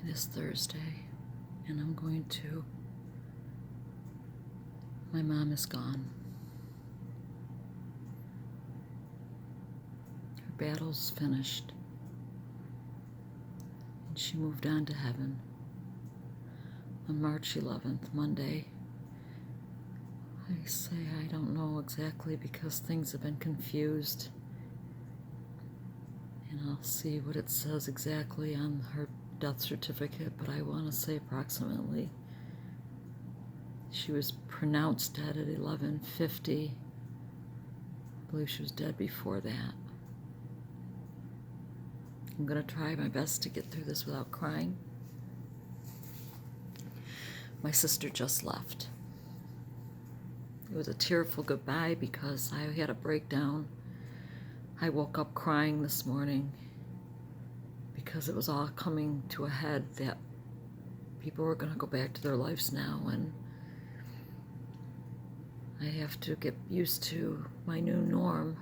This Thursday, and my mom is gone. Her battle's finished, and she moved on to heaven on March 11th, Monday. I say I don't know exactly because things have been confused, and I'll see what it says exactly on her death certificate, but I want to say approximately she was pronounced dead at 11:50. I believe she was dead before that. I'm going to try my best to get through this without crying. My sister just left. It was a tearful goodbye because I had a breakdown. I woke up crying this morning because it was all coming to a head that people were going to go back to their lives now, and I have to get used to my new norm,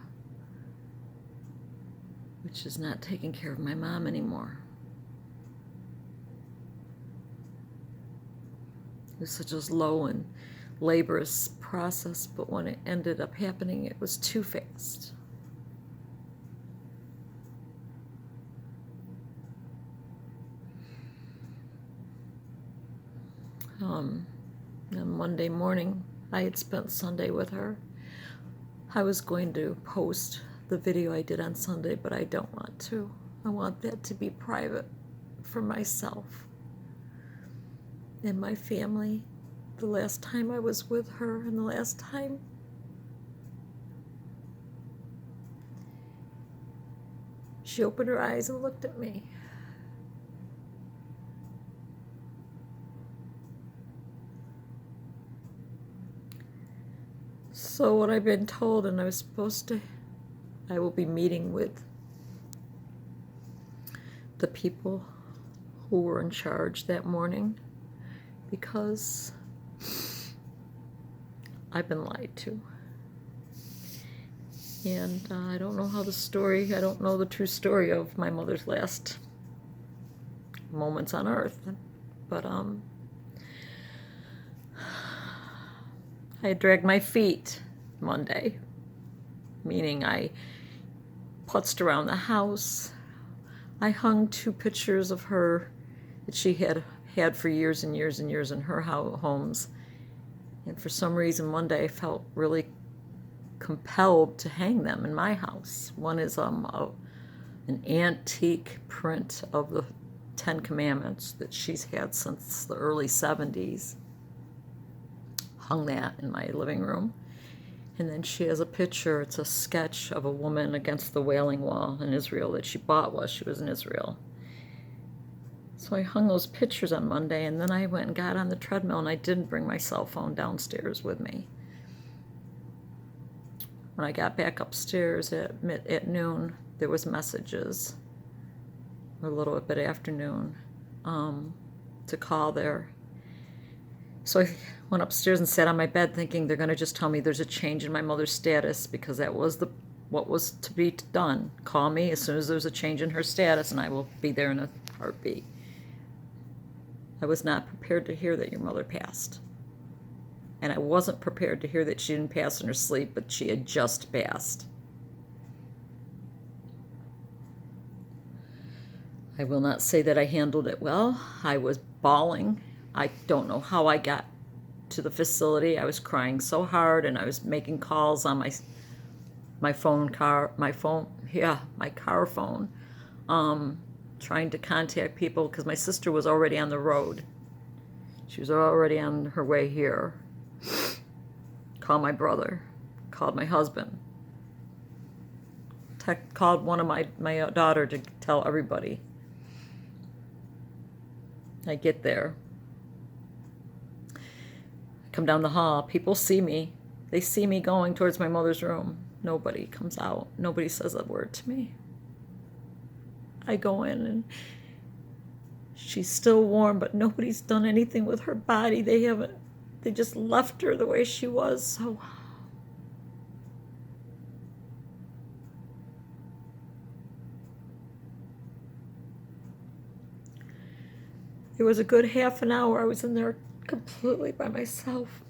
which is not taking care of my mom anymore. It was such a slow and laborious process, but when it ended up happening, it was too fast. On Monday morning, I had spent Sunday with her. I was going to post the video I did on Sunday, but I don't want to. I want that to be private for myself and my family. The last time I was with her and the last time she opened her eyes and looked at me. So what I've been told, and I will be meeting with the people who were in charge that morning because I've been lied to. And I don't know I don't know the true story of my mother's last moments on earth. But I dragged my feet Monday, meaning I putzed around the house. I hung 2 pictures of her that she had for years and years and years in her homes. And for some reason, Monday I felt really compelled to hang them in my house. One is an antique print of the 10 Commandments that she's had since the early 70s. Hung that in my living room. And then she has a picture, it's a sketch of a woman against the Wailing Wall in Israel that she bought while she was in Israel. So I hung those pictures on Monday, and then I went and got on the treadmill, and I didn't bring my cell phone downstairs with me. When I got back upstairs at noon, there was messages, a little bit after noon, to call there. So I went upstairs and sat on my bed thinking they're going to just tell me there's a change in my mother's status because that was what was to be done. Call me as soon as there's a change in her status and I will be there in a heartbeat. I was not prepared to hear that your mother passed. And I wasn't prepared to hear that she didn't pass in her sleep, but she had just passed. I will not say that I handled it well. I was bawling. I don't know how I got to the facility. I was crying so hard, and I was making calls on my car phone, trying to contact people because my sister was already on the road. She was already on her way here. Called my brother, called my husband, called one of my daughter to tell everybody. I get there. Come down the hall. People see me. They see me going towards my mother's room. Nobody comes out. Nobody says a word to me. I go in and she's still warm, but nobody's done anything with her body. They just left her the way she was. So It was a good half an hour I was in there completely by myself.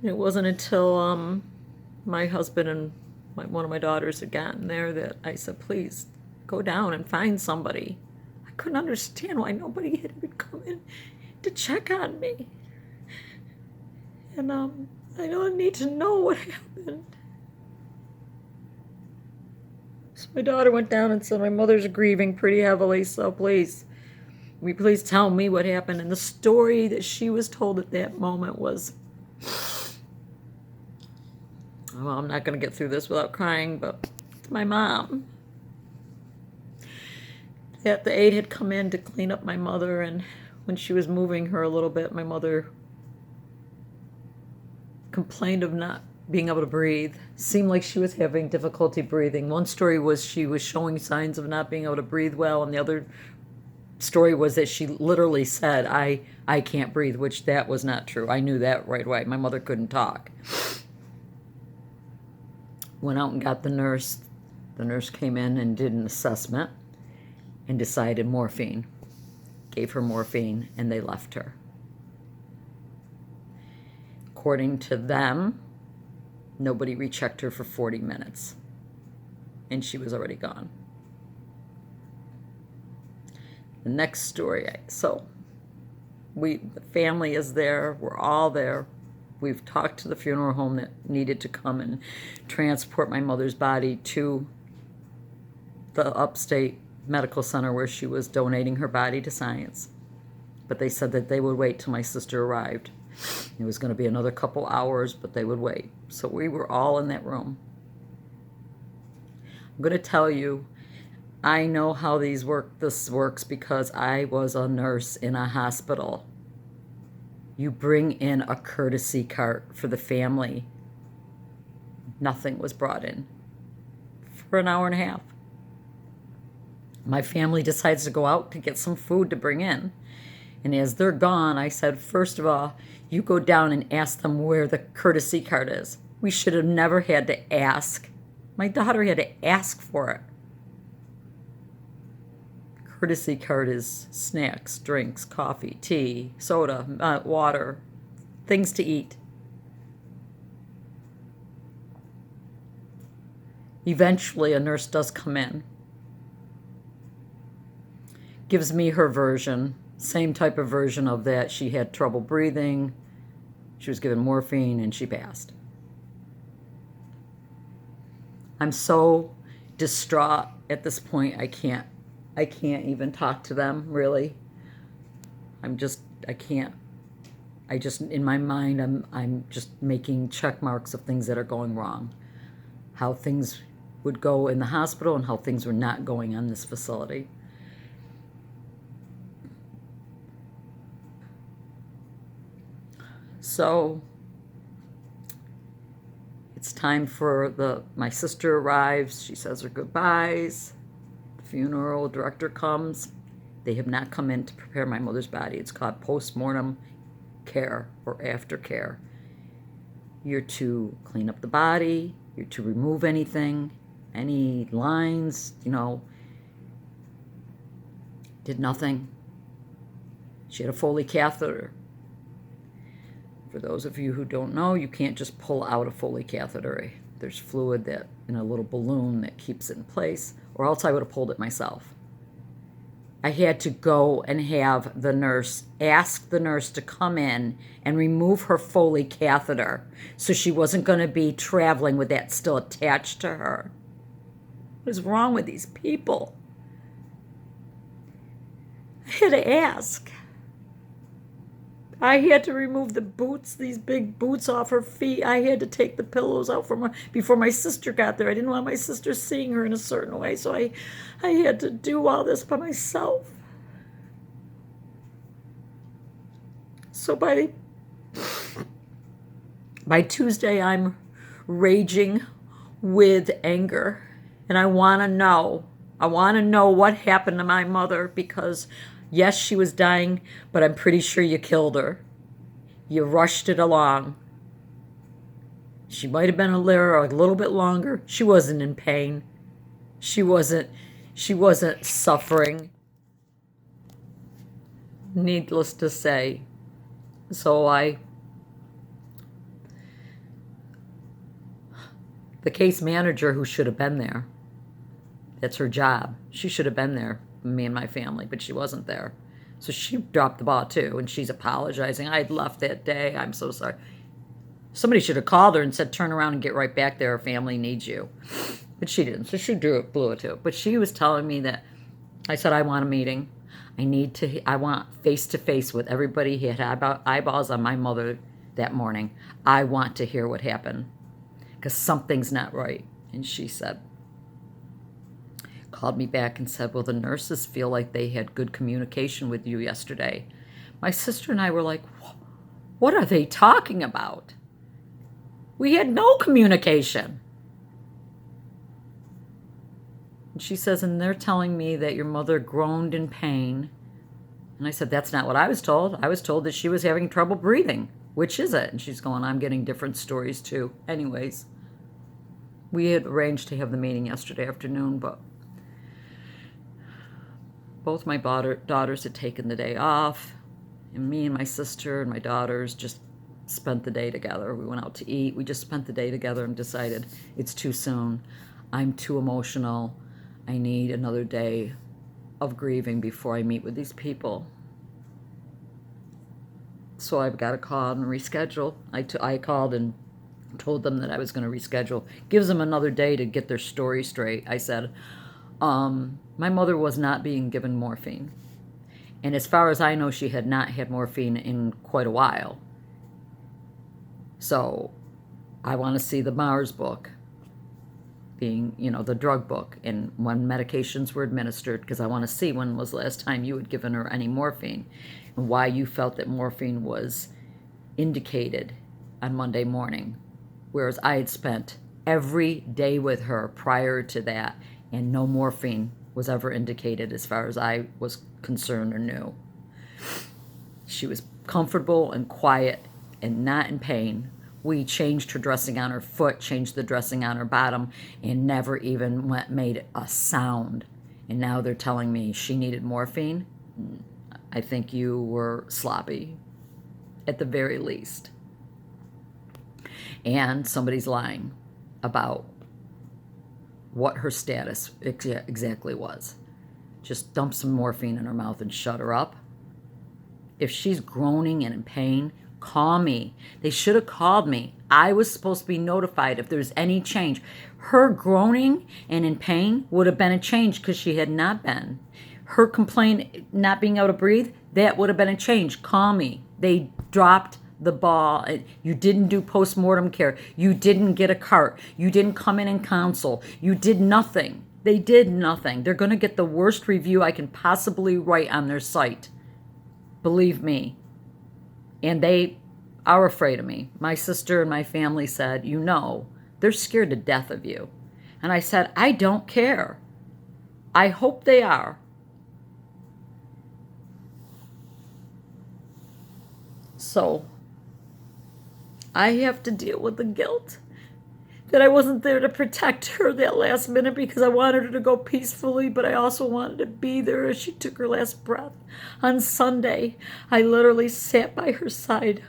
And it wasn't until my husband and one of my daughters had gotten there that I said, please go down and find somebody. I couldn't understand why nobody had even come in to check on me. And I don't need to know what happened. So my daughter went down and said, my mother's grieving pretty heavily, so please tell me what happened. And the story that she was told at that moment was, well, I'm not going to get through this without crying, but my mom, that the aide had come in to clean up my mother, and when she was moving her a little bit, my mother complained of not being able to breathe. Seemed like she was having difficulty breathing. One story was she was showing signs of not being able to breathe well, and the other story was that she literally said, I can't breathe, which that was not true. I knew that right away. My mother couldn't talk. Went out and got the nurse. The nurse came in and did an assessment and decided morphine. Gave her morphine, and they left her. According to them, nobody rechecked her for 40 minutes, and she was already gone. The next story, so the family is there, we're all there. We've talked to the funeral home that needed to come and transport my mother's body to the upstate medical center where she was donating her body to science. But they said that they would wait till my sister arrived. It was going to be another couple hours, but they would wait. So we were all in that room. I'm going to tell you, I know how this works because I was a nurse in a hospital. You bring in a courtesy cart for the family. Nothing was brought in for an hour and a half. My family decides to go out to get some food to bring in. And as they're gone, I said, first of all, you go down and ask them where the courtesy cart is. We should have never had to ask. My daughter had to ask for it. Courtesy cart is snacks, drinks, coffee, tea, soda, water, things to eat. Eventually, a nurse does come in. Gives me her version, same type of version of that. She had trouble breathing. She was given morphine, and she passed. I'm so distraught at this point. I can't even talk to them, really. I can't. In my mind, I'm just making check marks of things that are going wrong. How things would go in the hospital and how things were not going on this facility. So it's time for my sister arrives. She says her goodbyes. The funeral director comes. They have not come in to prepare my mother's body. It's called post-mortem care or aftercare. You're to clean up the body. You're to remove anything, any lines, Did nothing. She had a Foley catheter. For those of you who don't know, you can't just pull out a Foley catheter. There's fluid in a little balloon that keeps it in place, or else I would have pulled it myself. I had to go and have ask the nurse to come in and remove her Foley catheter so she wasn't going to be traveling with that still attached to her. What is wrong with these people? I had to ask. I had to remove the boots, these big boots off her feet. I had to take the pillows out from her before my sister got there. I didn't want my sister seeing her in a certain way, so I had to do all this by myself. So by Tuesday, I'm raging with anger, and I want to know. I want to know what happened to my mother because yes, she was dying, but I'm pretty sure you killed her. You rushed it along. She might have been a little bit longer. She wasn't in pain. She wasn't suffering, needless to say. So the case manager who should have been there, that's her job. She should have been there, me and my family, but she wasn't there. So she dropped the ball too, and she's apologizing. I had left that day. I'm so sorry. Somebody should have called her and said, turn around and get right back there. Her family needs you. But she didn't, so she blew it too. But she was telling me that, I said, I want a meeting. I want face-to-face with everybody. He had eyeballs on my mother that morning. I want to hear what happened because something's not right. And she called me back and said, well, the nurses feel like they had good communication with you yesterday. My sister and I were like, what are they talking about? We had no communication. And she says, and they're telling me that your mother groaned in pain. And I said, that's not what I was told. I was told that she was having trouble breathing. Which is it? And she's going, I'm getting different stories too. Anyways, we had arranged to have the meeting yesterday afternoon, but both my daughters had taken the day off. And me and my sister and my daughters just spent the day together. We went out to eat. We just spent the day together and decided it's too soon. I'm too emotional. I need another day of grieving before I meet with these people. So I've got to call and reschedule. I called and told them that I was going to reschedule. Gives them another day to get their story straight. I said, my mother was not being given morphine. And as far as I know, she had not had morphine in quite a while. So I want to see the Mars book, being, the drug book, and when medications were administered, because I want to see when was the last time you had given her any morphine and why you felt that morphine was indicated on Monday morning, whereas I had spent every day with her prior to that and no morphine was ever indicated as far as I was concerned or knew. She was comfortable and quiet and not in pain. We changed her dressing on her foot, changed the dressing on her bottom, and never even made a sound. And now they're telling me she needed morphine. I think you were sloppy, at the very least. And somebody's lying about what her status exactly was. Just dump some morphine in her mouth and shut her up. If she's groaning and in pain, call me. They should have called me. I was supposed to be notified if there's any change. Her groaning and in pain would have been a change because she had not been. Her complaint, not being able to breathe, that would have been a change. Call me. They dropped the ball. You didn't do post-mortem care. You didn't get a cart. You didn't come in and counsel. You did nothing. They did nothing. They're going to get the worst review I can possibly write on their site. Believe me. And they are afraid of me. My sister and my family said, they're scared to death of you. And I said, I don't care. I hope they are. So I have to deal with the guilt that I wasn't there to protect her that last minute because I wanted her to go peacefully, but I also wanted to be there as she took her last breath. On Sunday, I literally sat by her side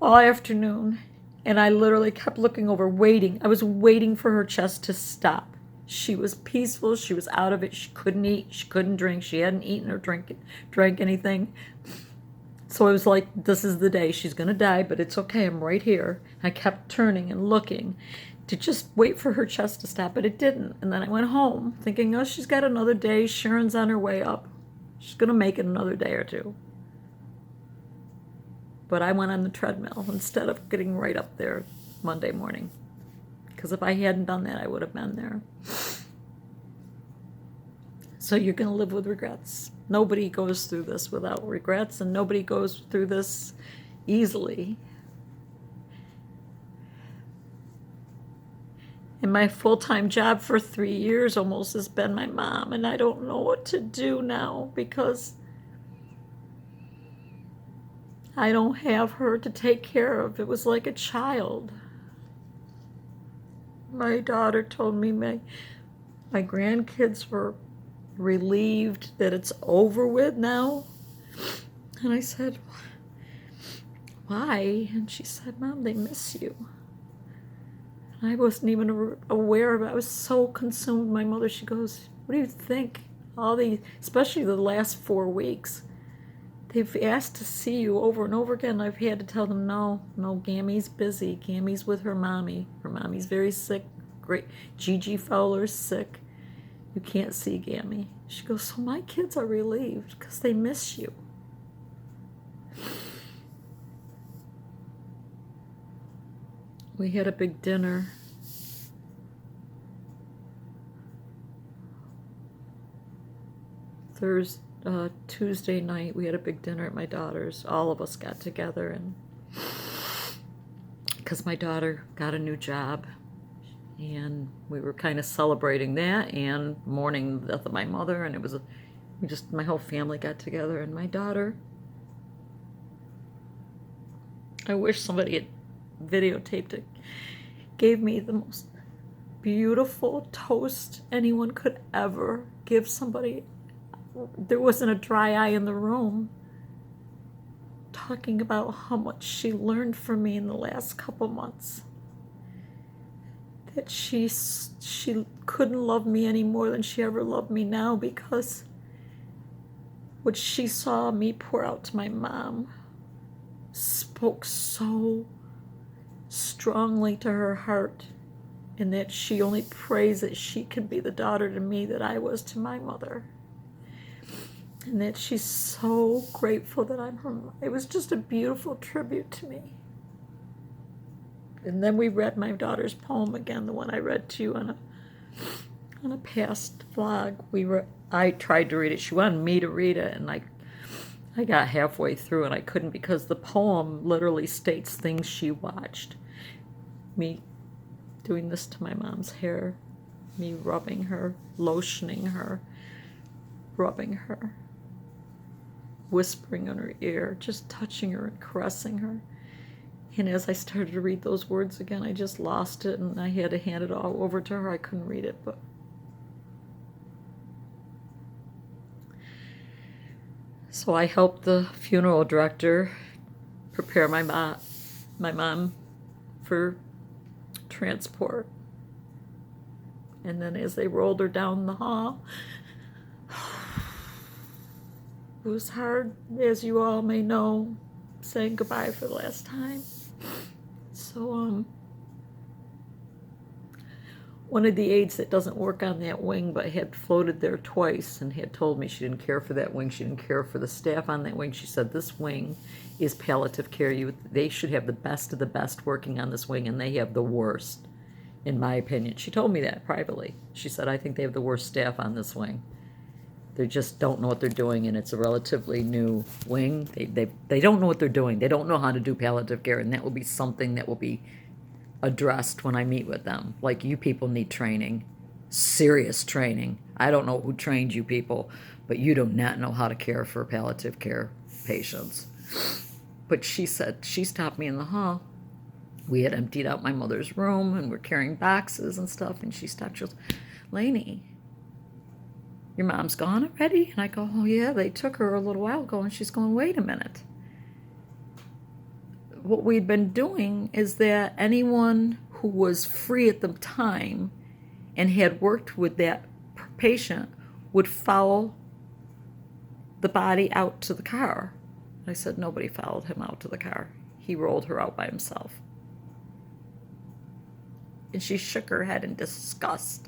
all afternoon, and I literally kept looking over, waiting. I was waiting for her chest to stop. She was peaceful. She was out of it. She couldn't eat. She couldn't drink. She hadn't eaten or drank anything. So I was like, this is the day. She's going to die, but it's okay. I'm right here. I kept turning and looking to just wait for her chest to stop, but it didn't. And then I went home thinking, oh, she's got another day. Sharon's on her way up. She's going to make it another day or two. But I went on the treadmill instead of getting right up there Monday morning. Because if I hadn't done that, I would have been there. So you're going to live with regrets. Nobody goes through this without regrets, and nobody goes through this easily. And my full-time job for 3 years almost has been my mom, and I don't know what to do now because I don't have her to take care of. It was like a child. my daughter told me my grandkids were relieved that it's over with now. And I said, why? And she said, Mom, they miss you. And I wasn't even aware of it. I was so consumed with my mother. She goes, what do you think? All these, especially the last 4 weeks, they've asked to see you over and over again. I've had to tell them, no, Gammy's busy. Gammy's with her mommy. Her mommy's very sick. Great. Gigi Fowler's sick. You can't see Gammy. She goes, so my kids are relieved because they miss you. We had a big dinner. Tuesday night, we had a big dinner at my daughter's. All of us got together, and because my daughter got a new job, and we were kind of celebrating that and mourning the death of my mother, and it was my whole family got together, and my daughter, I wish somebody had videotaped it, gave me the most beautiful toast anyone could ever give somebody. There wasn't a dry eye in the room, talking about how much she learned from me in the last couple months. That she couldn't love me any more than she ever loved me now, because what she saw me pour out to my mom spoke so strongly to her heart, and that she only prays that she can be the daughter to me that I was to my mother. And that she's so grateful that I'm her mom. It was just a beautiful tribute to me. And then we read my daughter's poem again, the one I read to you on a past vlog. I tried to read it. She wanted me to read it, and I got halfway through and I couldn't, because the poem literally states things she watched. Me doing this to my mom's hair, me rubbing her, lotioning her, rubbing her, whispering in her ear, just touching her and caressing her. And as I started to read those words again, I just lost it, and I had to hand it all over to her. I couldn't read it, but so I helped the funeral director prepare my mom for transport. And then as they rolled her down the hall, it was hard, as you all may know, saying goodbye for the last time. So, one of the aides that doesn't work on that wing but had floated there twice and had told me she didn't care for that wing, she didn't care for the staff on that wing. She said, this wing is palliative care. They should have the best of the best working on this wing, and they have the worst, in my opinion. She told me that privately. She said, I think they have the worst staff on this wing. They just don't know what they're doing, and it's a relatively new wing. They don't know what they're doing. They don't know how to do palliative care, and that will be something that will be addressed when I meet with them. Like, you people need training, serious training. I don't know who trained you people, but you do not know how to care for palliative care patients. But she said, she stopped me in the hall. We had emptied out my mother's room, and we're carrying boxes and stuff, and she stopped. She goes, Lainey, your mom's gone already? And I go, oh yeah, they took her a little while ago. And she's going, wait a minute. What we'd been doing is that anyone who was free at the time and had worked with that patient would follow the body out to the car. I said, nobody followed him out to the car. He rolled her out by himself. And she shook her head in disgust.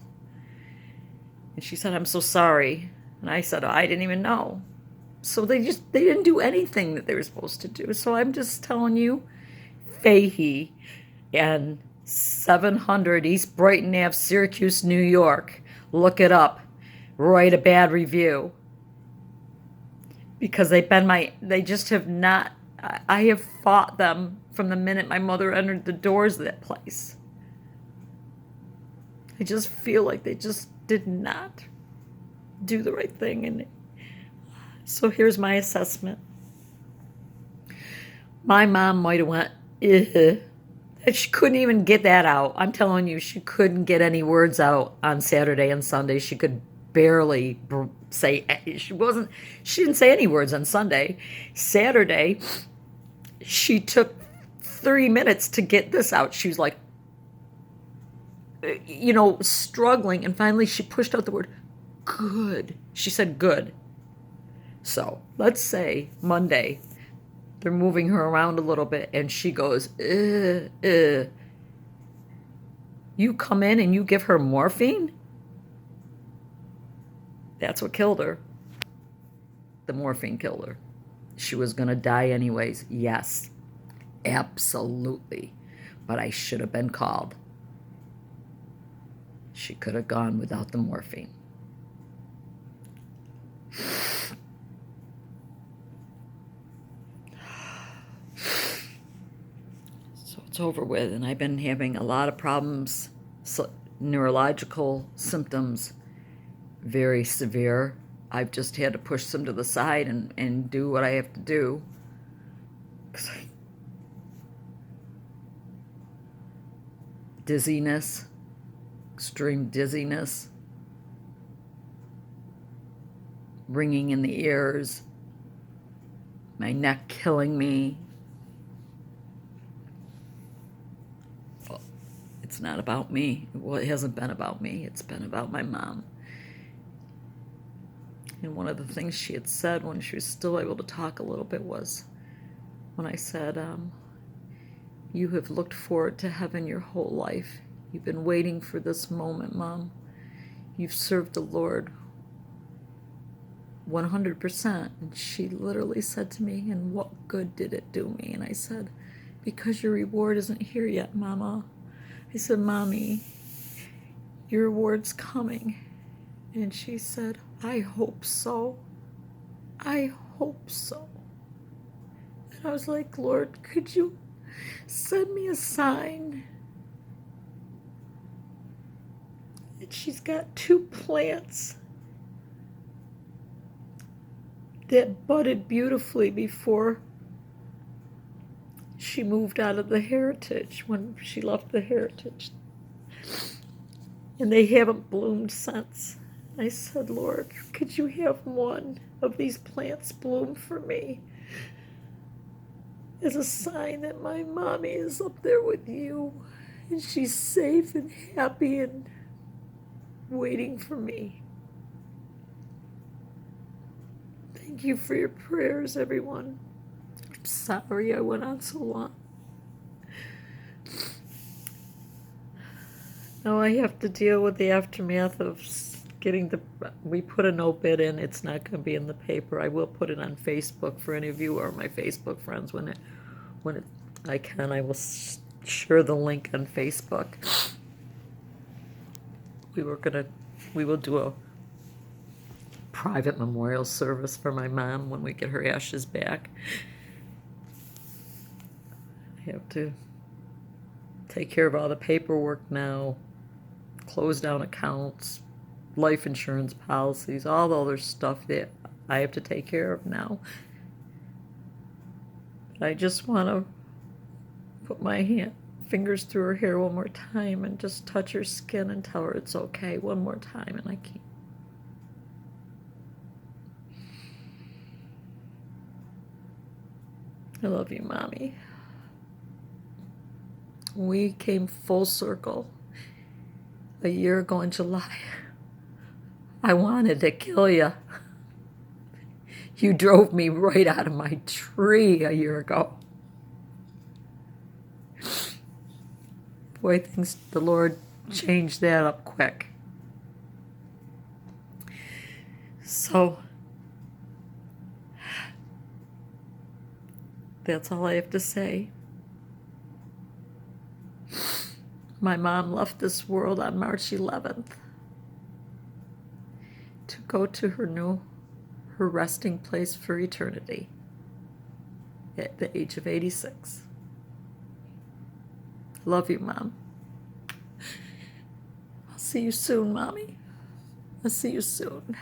And she said, I'm so sorry. And I said, I didn't even know. So they didn't do anything that they were supposed to do. So I'm just telling you, Fahey and 700 East Brighton Ave, Syracuse, New York. Look it up. Write a bad review. Because they just have not, I have fought them from the minute my mother entered the doors of that place. I just feel like they just did not do the right thing. And so here's my assessment. My mom might have went, And she couldn't even get that out. I'm telling you, she couldn't get any words out on Saturday and Sunday. She could barely say, she didn't say any words on Sunday. Saturday, she took 3 minutes to get this out. She was like, struggling. And finally, she pushed out the word, good. She said, good. So let's say Monday, they're moving her around a little bit, and she goes, You come in and you give her morphine? That's what killed her. The morphine killed her. She was going to die anyways. Yes, absolutely. But I should have been called. She could have gone without the morphine. So it's over with, and I've been having a lot of problems, neurological symptoms, very severe. I've just had to push them to the side and do what I have to do. Dizziness, extreme dizziness, ringing in the ears, my neck killing me. Well, it's not about me. Well, it hasn't been about me. It's been about my mom. And one of the things she had said when she was still able to talk a little bit was when I said, you have looked forward to heaven your whole life. You've been waiting for this moment, Mom. You've served the Lord 100%. And she literally said to me, and what good did it do me? And I said, because your reward isn't here yet, Mama. I said, Mommy, your reward's coming. And she said, I hope so. I hope so. And I was like, Lord, could you send me a sign? And she's got 2 plants that budded beautifully before she moved out of the Heritage, when she left the Heritage. And they haven't bloomed since. I said, Lord, could you have one of these plants bloom for me as a sign that my mommy is up there with you and she's safe and happy and waiting for me. Thank you for your prayers, everyone. I'm sorry I went on so long. Now I have to deal with the aftermath of we put an obit in. It's not going to be in the paper. I will put it on Facebook for any of you who are my Facebook friends. When I can, I will share the link on Facebook. We will do a private memorial service for my mom when we get her ashes back. I have to take care of all the paperwork now, close down accounts, life insurance policies, all the other stuff that I have to take care of now. But I just want to put my fingers through her hair one more time and just touch her skin and tell her it's okay one more time, and I can't. I love you, Mommy. We came full circle a year ago in July. I wanted to kill you. You drove me right out of my tree a year ago. Boy, the Lord changed that up quick. So, that's all I have to say. My mom left this world on March 11th to go to her resting place for eternity at the age of 86. Love you, Mom. I'll see you soon, Mommy. I'll see you soon.